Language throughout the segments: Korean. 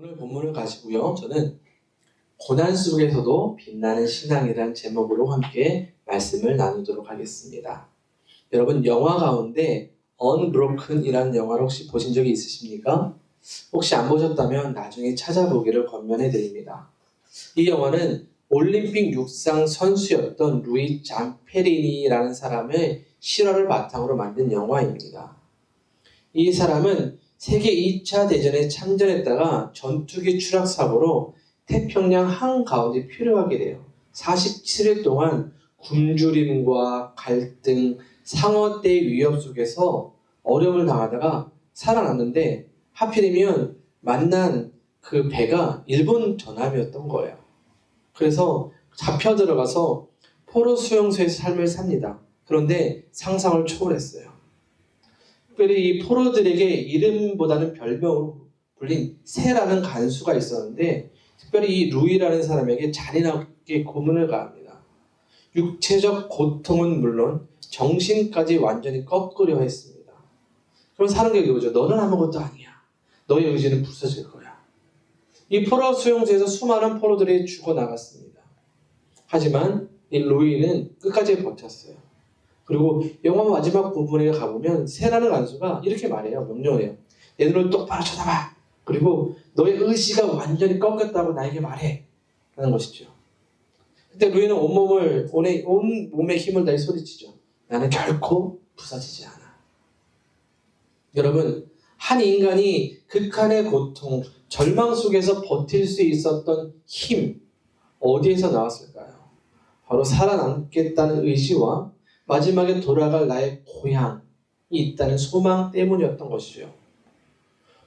오늘 본문을 가지고요. 저는 고난 속에서도 빛나는 신앙이라는 제목으로 함께 말씀을 나누도록 하겠습니다. 여러분 영화 가운데 Unbroken이라는 영화를 혹시 보신 적이 있으십니까? 혹시 안 보셨다면 나중에 찾아보기를 권면해 드립니다. 이 영화는 올림픽 육상 선수였던 루이 잠페리니라는 사람의 실화를 바탕으로 만든 영화입니다. 이 사람은 세계 2차 대전에 참전했다가 전투기 추락 사고로 태평양 한가운데 표류하게 돼요. 47일 동안 굶주림과 갈등, 상어떼 위협 속에서 어려움을 당하다가 살아났는데 하필이면 만난 그 배가 일본 전함이었던 거예요. 그래서 잡혀 들어가서 포로 수용소에서 삶을 삽니다. 그런데 상상을 초월했어요. 특별히 이 포로들에게 이름보다는 별명으로 불린 새라는 간수가 있었는데 특별히 이 루이라는 사람에게 잔인하게 고문을 가합니다. 육체적 고통은 물론 정신까지 완전히 꺾으려 했습니다. 그럼 사는 게 이거죠. 너는 아무것도 아니야. 너의 의지는 부서질 거야. 이 포로 수용소에서 수많은 포로들이 죽어나갔습니다. 하지만 이 루이는 끝까지 버텼어요. 그리고 영화 마지막 부분에 가보면 새라는 간수가 이렇게 말해요. 명령을 해요. 내 눈을 똑바로 쳐다봐. 그리고 너의 의지가 완전히 꺾였다고 나에게 말해. 하는 것이죠. 그때 루이는 온 몸에 힘을 다해 소리치죠. 나는 결코 부서지지 않아. 여러분, 한 인간이 극한의 고통, 절망 속에서 버틸 수 있었던 힘, 어디에서 나왔을까요? 바로 살아남겠다는 의지와 마지막에 돌아갈 나의 고향이 있다는 소망 때문이었던 것이죠.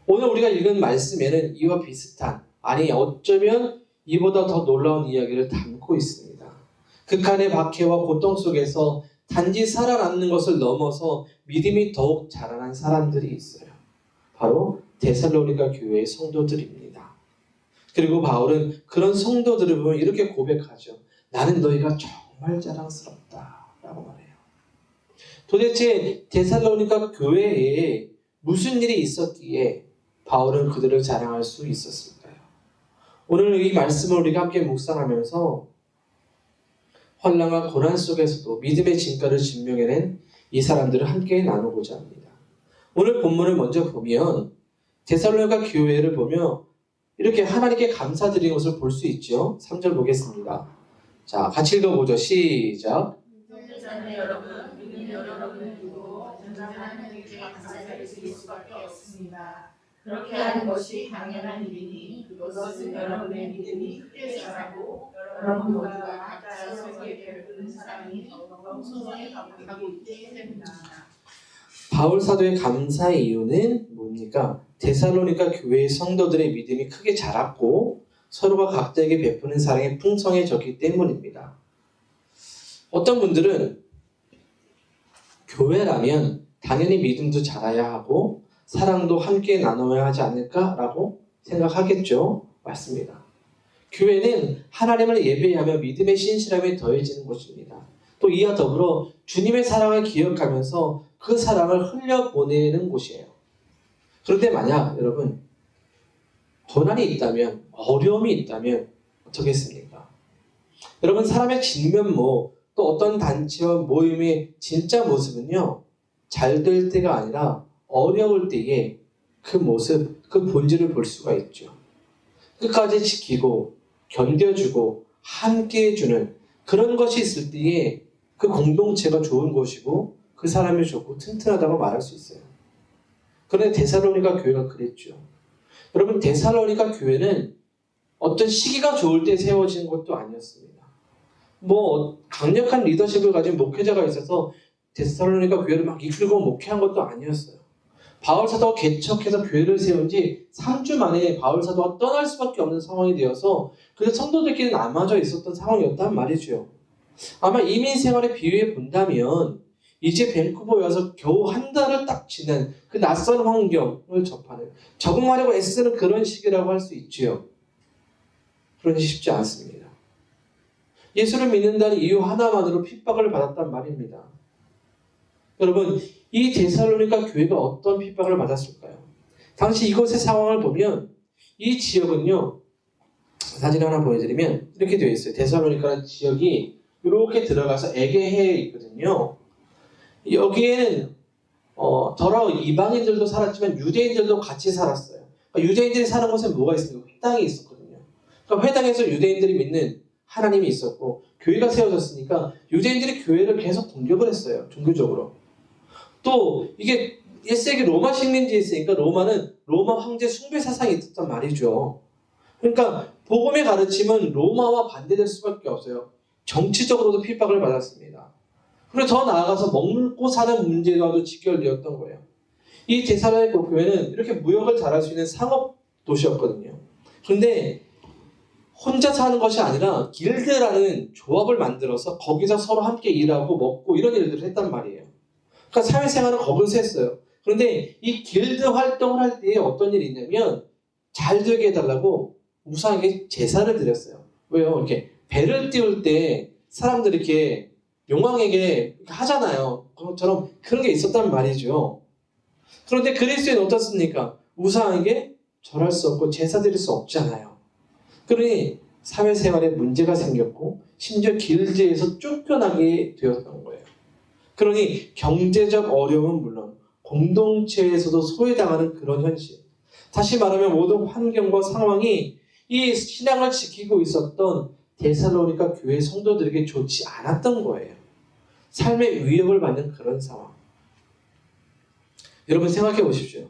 오늘 우리가 읽은 말씀에는 이와 비슷한, 아니 어쩌면 이보다 더 놀라운 이야기를 담고 있습니다. 극한의 박해와 고통 속에서 단지 살아남는 것을 넘어서 믿음이 더욱 자라난 사람들이 있어요. 바로 데살로니가 교회의 성도들입니다. 그리고 바울은 그런 성도들을 보면 이렇게 고백하죠. 나는 너희가 정말 자랑스럽다 라고 말해요. 도대체 데살로니가 교회에 무슨 일이 있었기에 바울은 그들을 자랑할 수 있었을까요? 오늘 이 말씀을 우리가 함께 묵상하면서 환난과 고난 속에서도 믿음의 진가를 증명해낸 이 사람들을 함께 나누고자 합니다. 오늘 본문을 먼저 보면 데살로니가 교회를 보며 이렇게 하나님께 감사드리는 것을 볼 수 있죠. 3절 보겠습니다. 자, 같이 읽어보죠. 시작. 그렇게 하는 것이 당연한 일이니 그것은 여러분의 믿음이 크게 자라고 여러분 모두가 각자 서로에게 베푸는 사랑이 넘쳐나게 가고 있기 때문입니다. 바울 사도의 감사의 이유는 뭡니까? 데살로니가 교회의 성도들의 믿음이 크게 자랐고 서로가 각자에게 베푸는 사랑이 풍성해졌기 때문입니다. 어떤 분들은 교회라면 당연히 믿음도 자라야 하고 사랑도 함께 나눠야 하지 않을까라고 생각하겠죠. 맞습니다. 교회는 하나님을 예배하며 믿음의 신실함이 더해지는 곳입니다. 또 이와 더불어 주님의 사랑을 기억하면서 그 사랑을 흘려보내는 곳이에요. 그런데 만약 여러분 고난이 있다면, 어려움이 있다면 어떻게 했습니까? 여러분 사람의 진면모 또 어떤 단체와 모임의 진짜 모습은요, 잘 될 때가 아니라 어려울 때에 그 모습, 그 본질을 볼 수가 있죠. 끝까지 지키고 견뎌주고 함께해주는 그런 것이 있을 때에 그 공동체가 좋은 것이고 그 사람이 좋고 튼튼하다고 말할 수 있어요. 그런데 데살로니가 교회가 그랬죠. 여러분 데살로니가 교회는 어떤 시기가 좋을 때 세워진 것도 아니었습니다. 강력한 리더십을 가진 목회자가 있어서 데살로니가 교회를 막 이끌고 목회한 것도 아니었어요. 바울 사도가 개척해서 교회를 세운 지 3주 만에 바울 사도가 떠날 수밖에 없는 상황이 되어서 그래서 성도들끼리 나눠져 있었던 상황이었단 말이죠. 아마 이민 생활에 비유해 본다면 이제 밴쿠버에 와서 겨우 한 달을 딱 지낸 그 낯선 환경을 접하는, 적응하려고 애쓰는 그런 시기라고 할 수 있지요. 그러니 쉽지 않습니다. 예수를 믿는다는 이유 하나만으로 핍박을 받았단 말입니다. 여러분 이 데살로니가 교회가 어떤 핍박을 받았을까요? 당시 이곳의 상황을 보면 이 지역은요, 사진 하나 보여드리면 이렇게 되어 있어요. 데살로니가 지역이 이렇게 들어가서 에게해에 있거든요. 여기에는 더러 이방인들도 살았지만 유대인들도 같이 살았어요. 그러니까 유대인들이 사는 곳에 뭐가 있습니까? 회당이 있었거든요. 그러니까 회당에서 유대인들이 믿는 하나님이 있었고 교회가 세워졌으니까 유대인들이 교회를 계속 공격을 했어요. 종교적으로. 또 이게 1세기 로마 식민지에 있으니까 로마는 로마 황제 숭배 사상이 있었단 말이죠. 그러니까 복음의 가르침은 로마와 반대될 수밖에 없어요. 정치적으로도 핍박을 받았습니다. 그리고 더 나아가서 먹고 사는 문제와도 직결되었던 거예요. 이 데살로니가 교회는 이렇게 무역을 잘할 수 있는 상업 도시였거든요. 그런데 혼자 사는 것이 아니라 길드라는 조합을 만들어서 거기서 서로 함께 일하고 먹고 이런 일들을 했단 말이에요. 그러니까 사회생활은 거기서 했어요. 그런데 이 길드 활동을 할 때에 어떤 일이 있냐면 잘 되게 해달라고 우상에게 제사를 드렸어요. 왜요? 이렇게 배를 띄울 때 사람들이 이렇게 용왕에게 하잖아요. 그것처럼 그런 게 있었단 말이죠. 그런데 그리스도인은 어떻습니까? 우상에게 절할 수 없고 제사 드릴 수 없잖아요. 그러니 사회생활에 문제가 생겼고 심지어 길드에서 쫓겨나게 되었던 거예요. 그러니 경제적 어려움은 물론 공동체에서도 소외당하는 그런 현실. 다시 말하면 모든 환경과 상황이 이 신앙을 지키고 있었던 데살로니가 교회 성도들에게 좋지 않았던 거예요. 삶의 위협을 받는 그런 상황. 여러분 생각해 보십시오.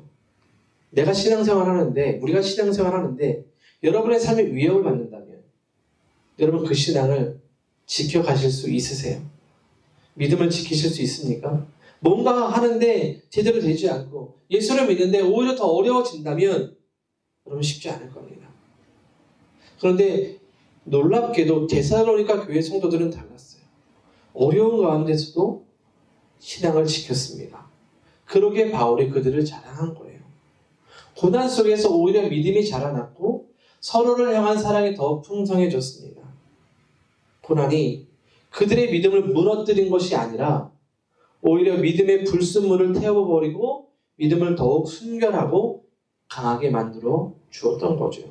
내가 신앙생활 하는데, 우리가 신앙생활 하는데 여러분의 삶에 위협을 받는다면 여러분 그 신앙을 지켜가실 수 있으세요? 믿음을 지키실 수 있습니까? 뭔가 하는데 제대로 되지 않고 예수를 믿는데 오히려 더 어려워진다면 여러분 쉽지 않을 겁니다. 그런데 놀랍게도 데살로니가 교회 성도들은 달랐어요. 어려운 가운데서도 신앙을 지켰습니다. 그러기에 바울이 그들을 자랑한 거예요. 고난 속에서 오히려 믿음이 자라났고 서로를 향한 사랑이 더 풍성해졌습니다. 고난이 그들의 믿음을 무너뜨린 것이 아니라 오히려 믿음의 불순물을 태워버리고 믿음을 더욱 순결하고 강하게 만들어 주었던 거죠.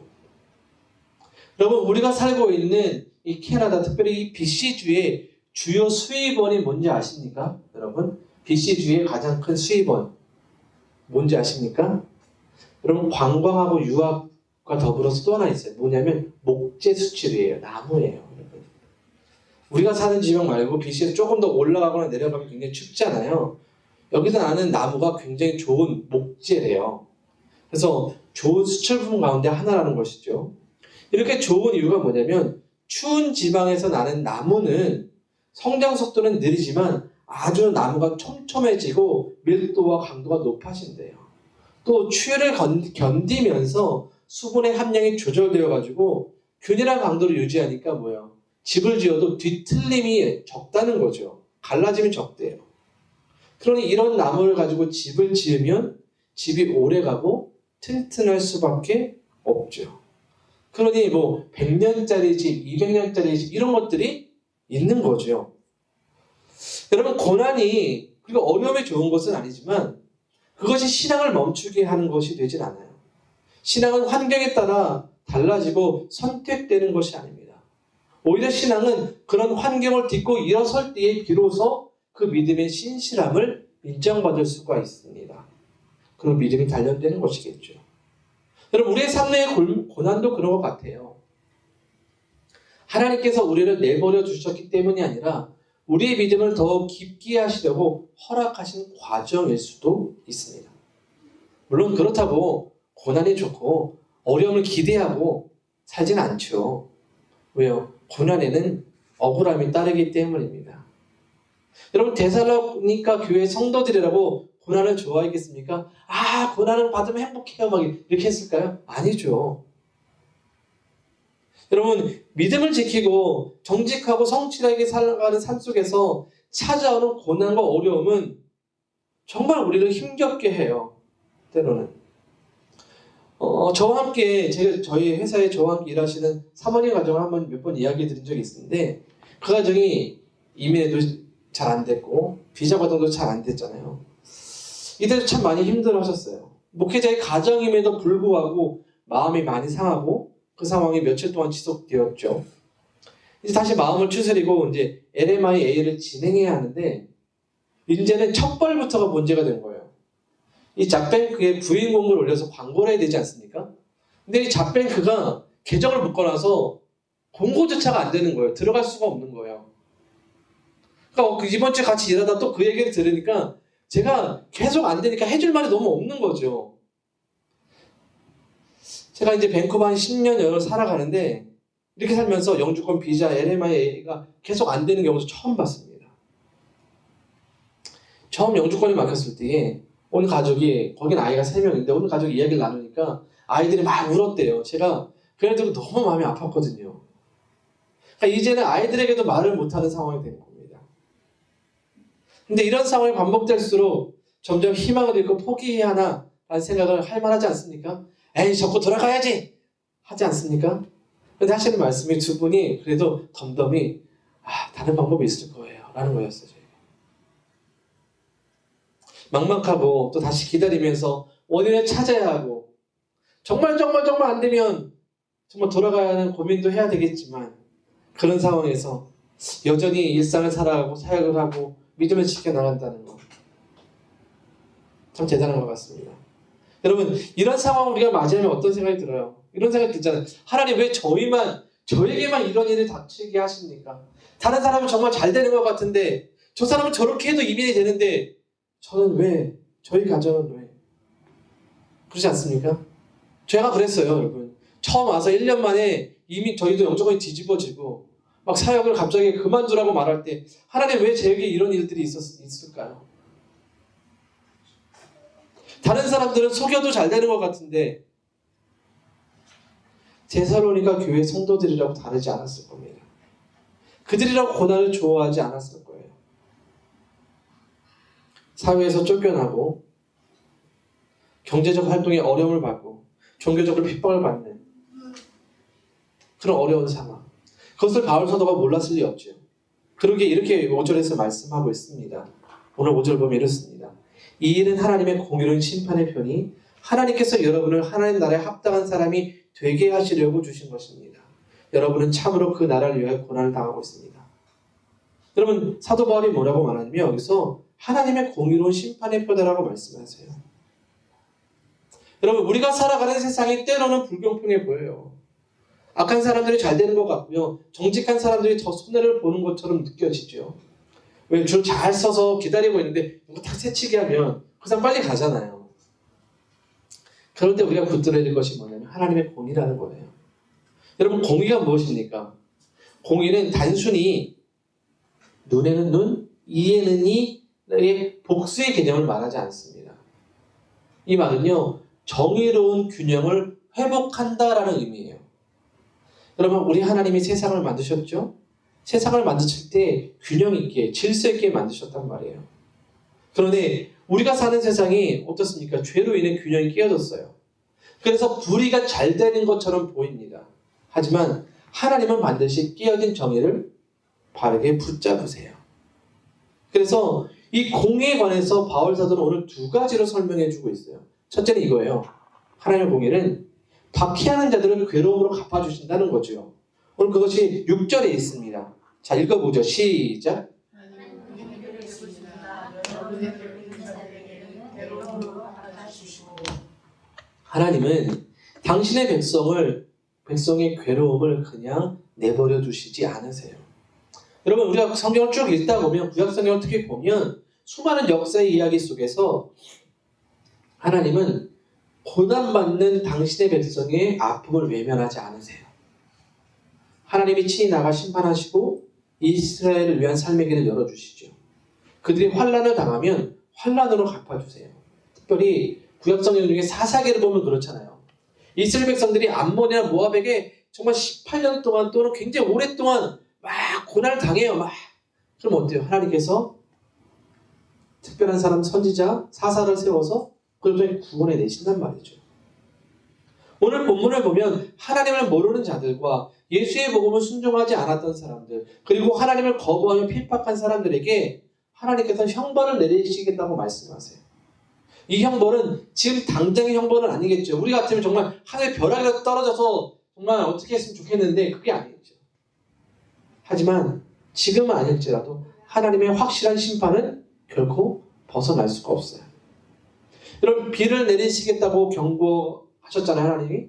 여러분, 우리가 살고 있는 이 캐나다, 특별히 이 BC주의 주요 수입원이 뭔지 아십니까? 여러분, BC주의 가장 큰 수입원 뭔지 아십니까? 여러분, 관광하고 유학과 더불어서 또 하나 있어요. 뭐냐면 목재 수출이에요. 나무예요. 우리가 사는 지역 말고 BC에서 조금 더 올라가거나 내려가면 굉장히 춥잖아요. 여기서 나는 나무가 굉장히 좋은 목재래요. 그래서 좋은 수출품 가운데 하나라는 것이죠. 이렇게 좋은 이유가 뭐냐면 추운 지방에서 나는 나무는 성장 속도는 느리지만 아주 나무가 촘촘해지고 밀도와 강도가 높아진대요. 또 추위를 견디면서 수분의 함량이 조절되어 가지고 균일한 강도를 유지하니까 뭐예요? 집을 지어도 뒤틀림이 적다는 거죠. 갈라짐이 적대요. 그러니 이런 나무를 가지고 집을 지으면 집이 오래가고 튼튼할 수밖에 없죠. 그러니 뭐 100년짜리 집, 200년짜리 집 이런 것들이 있는 거죠. 여러분, 고난이 그리고 어려움이 좋은 것은 아니지만 그것이 신앙을 멈추게 하는 것이 되질 않아요. 신앙은 환경에 따라 달라지고 선택되는 것이 아닙니다. 오히려 신앙은 그런 환경을 딛고 일어설 때에 비로소 그 믿음의 신실함을 인정받을 수가 있습니다. 그런 믿음이 단련되는 것이겠죠. 여러분, 우리의 삶의 고난도 그런 것 같아요. 하나님께서 우리를 내버려 주셨기 때문이 아니라 우리의 믿음을 더 깊게 하시려고 허락하신 과정일 수도 있습니다. 물론 그렇다고 고난이 좋고 어려움을 기대하고 살진 않죠. 왜요? 고난에는 억울함이 따르기 때문입니다. 여러분, 데살로니가 교회 성도들이라고 고난을 좋아했겠습니까? 아, 고난을 받으면 행복해요. 막 이렇게 했을까요? 아니죠. 여러분, 믿음을 지키고 정직하고 성실하게 살아가는 삶 속에서 찾아오는 고난과 어려움은 정말 우리를 힘겹게 해요. 때로는. 저와 함께 저희 회사에 저와 함께 일하시는 사모님 가정을 한번 몇 번 이야기 드린 적이 있는데 그 가정이 이민에도 잘 안 됐고 비자 과정도 잘 안 됐잖아요. 이때도 참 많이 힘들어하셨어요. 목회자의 가정임에도 불구하고 마음이 많이 상하고 그 상황이 며칠 동안 지속되었죠. 이제 다시 마음을 추스리고 이제 LMIA를 진행해야 하는데 이제는 첫 벌부터가 문제가 된 거예요. 이 잡뱅크에 구인공고를 올려서 광고를 해야 되지 않습니까? 근데 이 잡뱅크가 계정을 묶어놔서 공고조차가 안 되는 거예요. 들어갈 수가 없는 거예요. 그러니까 이번 주에 같이 일하다 또 그 얘기를 들으니까 제가 계속 안 되니까 해줄 말이 너무 없는 거죠. 제가 이제 밴쿠버 한 10년을 살아가는데 이렇게 살면서 영주권 비자 LMIA가 계속 안 되는 경우도 처음 봤습니다. 처음 영주권이 막혔을 때에 온 가족이, 거긴 아이가 3명인데 온 가족이 이야기를 나누니까 아이들이 막 울었대요. 제가 그래도 너무 마음이 아팠거든요. 그러니까 이제는 아이들에게도 말을 못하는 상황이 된 겁니다. 근데 이런 상황이 반복될수록 점점 희망을 잃고 포기해야 하나 라는 생각을 할 만하지 않습니까? 에이, 자꾸 돌아가야지! 하지 않습니까? 근데 하시는 말씀이 두 분이 그래도 덤덤히 다른 방법이 있을 거예요 라는 거였어요. 막막하고 또 다시 기다리면서 원인을 찾아야 하고 정말 안 되면 정말 돌아가야 하는 고민도 해야 되겠지만 그런 상황에서 여전히 일상을 살아가고 사역을 하고 믿음을 지켜나간다는 것 참 대단한 것 같습니다. 여러분, 이런 상황을 우리가 맞이하면 어떤 생각이 들어요? 이런 생각이 들잖아요. 하나님 왜 저에게만 이런 일을 닥치게 하십니까? 다른 사람은 정말 잘 되는 것 같은데 저 사람은 저렇게 해도 이민이 되는데 저는 왜, 저희 가정은 왜? 그렇지 않습니까? 제가 그랬어요, 여러분. 처음 와서 1년 만에 이미 저희도 영적으로 뒤집어지고 막 사역을 갑자기 그만두라고 말할 때 하나님 왜 제게 이런 일들이 있을까요? 다른 사람들은 속여도 잘 되는 것 같은데 데살로니가 교회 성도들이라고 다르지 않았을 겁니다. 그들이라고 고난을 좋아하지 않았을 거예요. 사회에서 쫓겨나고 경제적 활동에 어려움을 받고 종교적으로 핍박을 받는 그런 어려운 상황. 그것을 바울 사도가 몰랐을 리 없죠. 그러기에 이렇게 5절에서 말씀하고 있습니다. 오늘 5절 보면 이렇습니다. 이 일은 하나님의 공의로운 심판의 편이 하나님께서 여러분을 하나님 나라에 합당한 사람이 되게 하시려고 주신 것입니다. 여러분은 참으로 그 나라를 위하여 고난을 당하고 있습니다. 여러분, 사도 바울이 뭐라고 말하냐면 여기서 하나님의 공의로운 심판의 표다라고 말씀하세요. 여러분, 우리가 살아가는 세상이 때로는 불공평해 보여요. 악한 사람들이 잘 되는 것 같고요. 정직한 사람들이 더 손해를 보는 것처럼 느껴지죠. 왜 줄 잘 서서 기다리고 있는데 누가 탁 새치기 하면 그 사람 빨리 가잖아요. 그럴 때 우리가 붙들어야 될 것이 뭐냐면 하나님의 공의라는 거예요. 여러분, 공의가 무엇입니까? 공의는 단순히 눈에는 눈, 이에는 이의 복수의 개념을 말하지 않습니다. 이 말은요, 정의로운 균형을 회복한다라는 의미예요. 여러분, 우리 하나님이 세상을 만드셨죠? 세상을 만드실 때 균형 있게, 질서 있게 만드셨단 말이에요. 그런데 우리가 사는 세상이 어떻습니까? 죄로 인해 균형이 깨어졌어요. 그래서 불의가 잘 되는 것처럼 보입니다. 하지만 하나님은 반드시 깨어진 정의를 바르게 붙잡으세요. 그래서 이 공의에 관해서 바울 사도는 오늘 두 가지로 설명해 주고 있어요. 첫째는 이거예요. 하나님의 공의는 박해하는 자들을 괴로움으로 갚아주신다는 거죠. 오늘 그것이 6절에 있습니다. 자, 읽어보죠. 시작. 하나님은 당신의 백성의 괴로움을 그냥 내버려 두시지 않으세요. 여러분, 우리가 성경을 쭉 읽다 보면, 구약 성경을 특히 보면 수많은 역사의 이야기 속에서 하나님은 고난받는 당신의 백성의 아픔을 외면하지 않으세요. 하나님이 친히 나가 심판하시고 이스라엘을 위한 삶의 길을 열어주시죠. 그들이 환난을 당하면 환난으로 갚아주세요. 특별히 구약 성경 중에 사사기를 보면 그렇잖아요. 이스라엘 백성들이 암몬이나 모압에게 정말 18년 동안 또는 굉장히 오랫동안 막 고난을 당해요. 그럼 어때요? 하나님께서 특별한 사람 선지자 사사를 세워서 그들을 구원해 내신단 말이죠. 오늘 본문을 보면 하나님을 모르는 자들과 예수의 복음을 순종하지 않았던 사람들, 그리고 하나님을 거부하며 핍박한 사람들에게 하나님께서 형벌을 내리시겠다고 말씀하세요. 이 형벌은 지금 당장의 형벌은 아니겠죠. 우리 같으면 정말 하늘의 벼락이라도 떨어져서 정말 어떻게 했으면 좋겠는데 그게 아니죠. 하지만 지금은 아닐지라도 하나님의 확실한 심판은 결코 벗어날 수가 없어요. 여러분, 비를 내리시겠다고 경고하셨잖아요. 하나님이.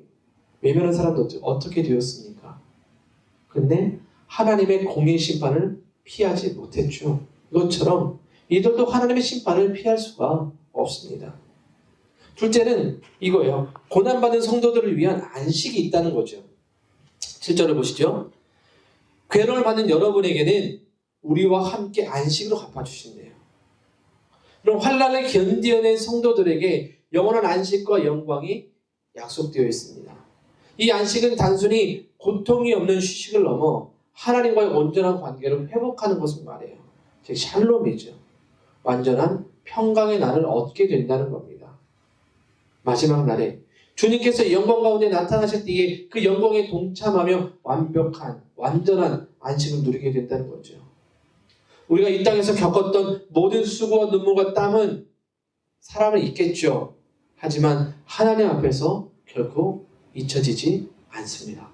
외면한 사람도 어떻게 되었습니까? 근데 하나님의 공의 심판을 피하지 못했죠. 이것처럼 이들도 하나님의 심판을 피할 수가 없습니다. 둘째는 이거예요. 고난받은 성도들을 위한 안식이 있다는 거죠. 7절을 보시죠. 괴로움을 받는 여러분에게는 우리와 함께 안식으로 갚아주신대요. 그럼 환난을 견디어낸 성도들에게 영원한 안식과 영광이 약속되어 있습니다. 이 안식은 단순히 고통이 없는 휴식을 넘어 하나님과의 온전한 관계를 회복하는 것을 말해요. 즉 샬롬이죠. 완전한 평강의 날을 얻게 된다는 겁니다. 마지막 날에 주님께서 영광 가운데 나타나실 때에 그 영광에 동참하며 완벽한 완전한 안식을 누리게 된다는 거죠. 우리가 이 땅에서 겪었던 모든 수고와 눈물과 땀은 사람은 있겠죠. 하지만 하나님 앞에서 결코 잊혀지지 않습니다.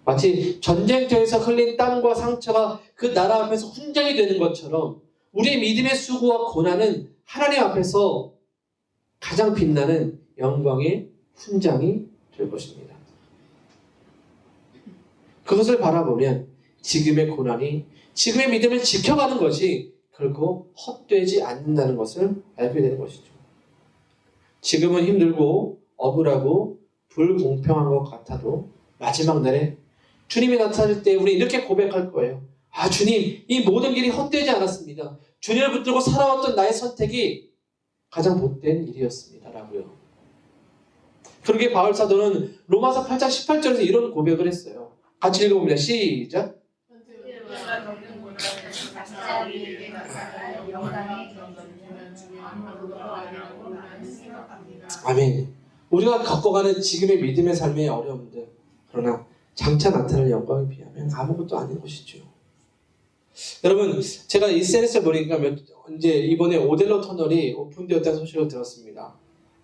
마치 전쟁터에서 흘린 땀과 상처가 그 나라 앞에서 훈장이 되는 것처럼 우리의 믿음의 수고와 고난은 하나님 앞에서 가장 빛나는 영광의 훈장이 될 것입니다. 그것을 바라보면 지금의 고난이 지금의 믿음을 지켜가는 것이 결코 헛되지 않는다는 것을 알게 되는 것이죠. 지금은 힘들고 억울하고 불공평한 것 같아도 마지막 날에 주님이 나타날 때 우리 이렇게 고백할 거예요. 아, 주님, 이 모든 길이 헛되지 않았습니다. 주님을 붙들고 살아왔던 나의 선택이 가장 못된 일이었습니다. 라고요. 그러게 바울 사도는 로마서 8장 18절에서 이런 고백을 했어요. 같이 읽어봅니다. 시작. 아멘. 우리가 겪어가는 지금의 믿음의 삶의 어려움들, 그러나 장차 나타날 영광에 비하면 아무것도 아닌 것이죠. 여러분, 제가 SNS를 보니까 이제 이번에 오델로 터널이 오픈되었다는 소식을 들었습니다.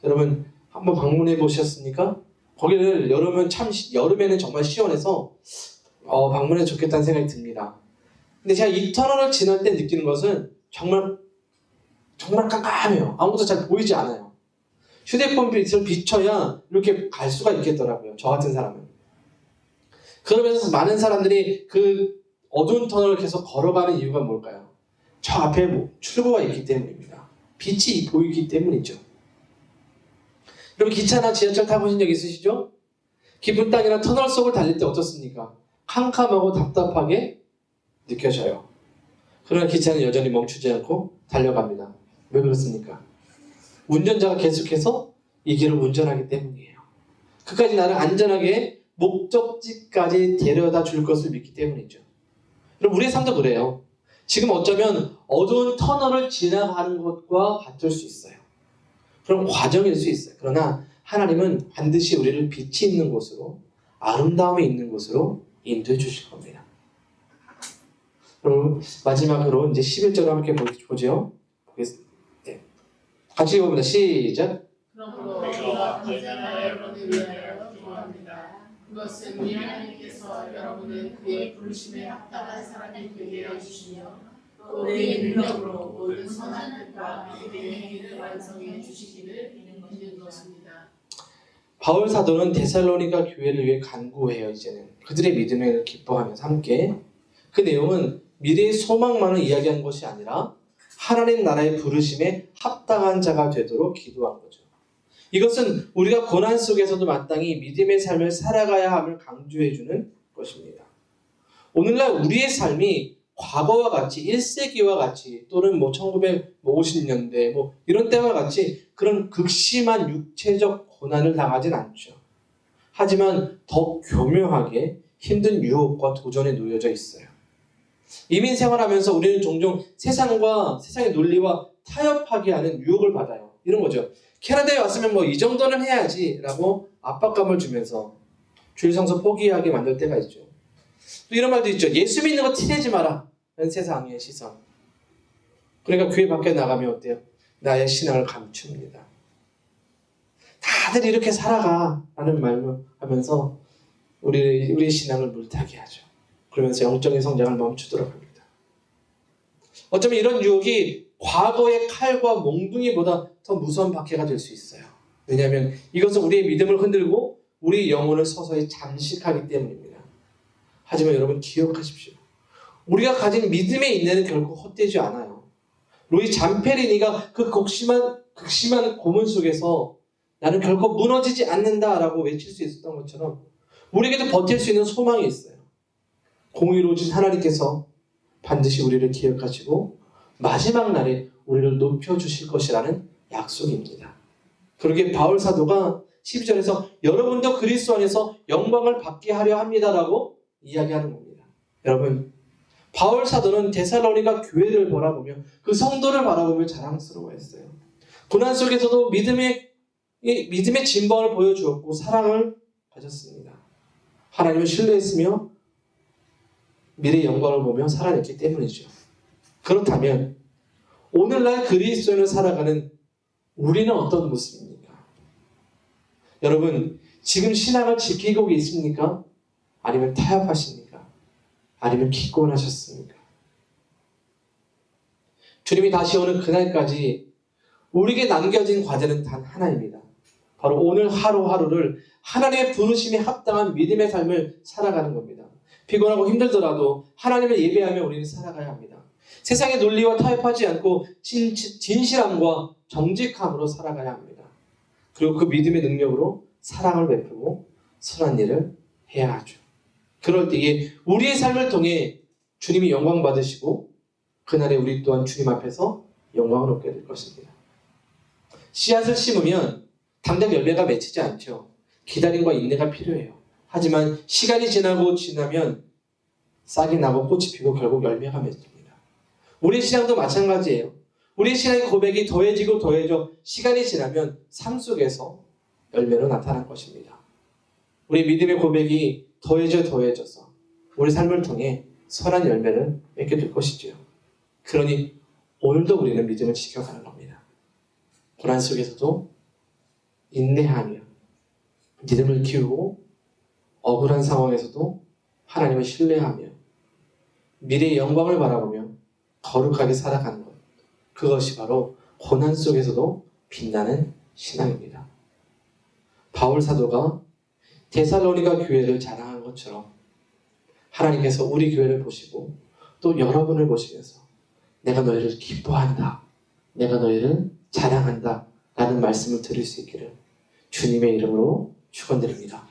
여러분 한번 방문해 보셨습니까? 거기를 여름에는 정말 시원해서 방문해 좋겠다는 생각이 듭니다. 근데 제가 이 터널을 지날 때 느끼는 것은 정말 깜깜해요. 아무것도 잘 보이지 않아요. 휴대폰 빛을 비춰야 이렇게 갈 수가 있겠더라고요. 저 같은 사람은. 그러면서 많은 사람들이 그 어두운 터널을 계속 걸어가는 이유가 뭘까요? 저 앞에 출구가 있기 때문입니다. 빛이 보이기 때문이죠. 여러분 기차나 지하철 타보신 적 있으시죠? 깊은 땅이나 터널 속을 달릴 때 어떻습니까? 캄캄하고 답답하게 느껴져요. 그러나 기차는 여전히 멈추지 않고 달려갑니다. 왜 그렇습니까? 운전자가 계속해서 이 길을 운전하기 때문이에요. 그까지 나를 안전하게 목적지까지 데려다 줄 것을 믿기 때문이죠. 그럼 우리의 삶도 그래요. 지금 어쩌면 어두운 터널을 지나가는 것과 같을 수 있어요. 그런 과정일 수 있어요. 그러나 하나님은 반드시 우리를 빛이 있는 곳으로, 아름다움이 있는 곳으로 인도해 주실 겁니다. 그럼 마지막으로 이제 11절을 함께 보죠. 네. 같이 읽어봅니다. 시작. 그러므로 우리가 언제나 여러분을 위하여 기도합니다. 그것은 우리 하나님께서 여러분을 그의 부르심에 합당한 사람이 되게 해주시며 또 그의 능력으로 모든 선한 뜻과 그의 행위를 완성해 주시기를 믿는 것입니다. 바울 사도는 데살로니가 교회를 위해 간구해요. 이제는 그들의 믿음을 기뻐하면서 함께 그 내용은 미래의 소망만을 이야기한 것이 아니라 하나님 나라의 부르심에 합당한 자가 되도록 기도한 거죠. 이것은 우리가 고난 속에서도 마땅히 믿음의 삶을 살아가야 함을 강조해주는 것입니다. 오늘날 우리의 삶이 과거와 같이 1세기와 같이 또는 1950년대 이런 때와 같이 그런 극심한 육체적 고난을 당하진 않죠. 하지만 더 교묘하게 힘든 유혹과 도전에 놓여져 있어요. 이민 생활하면서 우리는 종종 세상과 세상의 논리와 타협하게 하는 유혹을 받아요. 이런 거죠. 캐나다에 왔으면 이 정도는 해야지 라고 압박감을 주면서 주일 성서 포기하게 만들 때가 있죠. 또 이런 말도 있죠. 예수 믿는 거 티내지 마라. 라는 세상의 시선. 그러니까 교회 밖에 나가면 어때요? 나의 신앙을 감춥니다. 다들 이렇게 살아가 라는 말을 하면서 우리의 신앙을 물타기 하죠. 그러면서 영적인 성장을 멈추도록 합니다. 어쩌면 이런 유혹이 과거의 칼과 몽둥이보다 더 무서운 박해가 될 수 있어요. 왜냐하면 이것은 우리의 믿음을 흔들고 우리 영혼을 서서히 잠식하기 때문입니다. 하지만 여러분 기억하십시오. 우리가 가진 믿음의 인내는 결코 헛되지 않아요. 루이 잠페리니가 그 극심한 고문 속에서 나는 결코 무너지지 않는다라고 외칠 수 있었던 것처럼 우리에게도 버틸 수 있는 소망이 있어요. 공의로우신 하나님께서 반드시 우리를 기억하시고 마지막 날에 우리를 높여주실 것이라는 약속입니다. 그러기에 바울 사도가 12절에서 여러분도 그리스도 안에서 영광을 받게 하려 합니다라고 이야기하는 겁니다. 여러분, 바울 사도는 데살로니가 교회를 바라보며 그 성도를 바라보며 자랑스러워했어요. 고난 속에서도 믿음의 진방을 보여주었고 사랑을 가졌습니다. 하나님을 신뢰했으며 미래의 영광을 보며 살아냈기 때문이죠. 그렇다면 오늘날 그리스도인을 살아가는 우리는 어떤 모습입니까? 여러분, 지금 신앙을 지키고 계십니까? 아니면 타협하십니까? 아니면 기권하셨습니까? 주님이 다시 오는 그날까지 우리에게 남겨진 과제는 단 하나입니다. 바로 오늘 하루하루를 하나님의 부르심에 합당한 믿음의 삶을 살아가는 겁니다. 피곤하고 힘들더라도 하나님을 예배하며 우리는 살아가야 합니다. 세상의 논리와 타협하지 않고 진실함과 정직함으로 살아가야 합니다. 그리고 그 믿음의 능력으로 사랑을 베풀고 선한 일을 해야 하죠. 그럴 때에 우리의 삶을 통해 주님이 영광 받으시고 그날에 우리 또한 주님 앞에서 영광을 얻게 될 것입니다. 씨앗을 심으면 당장 열매가 맺히지 않죠. 기다림과 인내가 필요해요. 하지만 시간이 지나면 싹이 나고 꽃이 피고 결국 열매가 맺힙니다. 우리 신앙도 마찬가지예요. 우리 신앙의 고백이 더해지고 더해져 시간이 지나면 삶 속에서 열매로 나타날 것입니다. 우리 믿음의 고백이 더해져서 우리 삶을 통해 선한 열매를 맺게 될 것이지요. 그러니 오늘도 우리는 믿음을 지켜가는 겁니다. 고난 속에서도 인내하며 믿음을 키우고 억울한 상황에서도 하나님을 신뢰하며 미래의 영광을 바라보며 거룩하게 살아가는 것. 그것이 바로 고난 속에서도 빛나는 신앙입니다. 바울 사도가 데살로니가 교회를 자랑한 것처럼 하나님께서 우리 교회를 보시고 또 여러분을 보시면서 내가 너희를 기뻐한다. 내가 너희를 자랑한다. 라는 말씀을 드릴 수 있기를 주님의 이름으로 축원드립니다.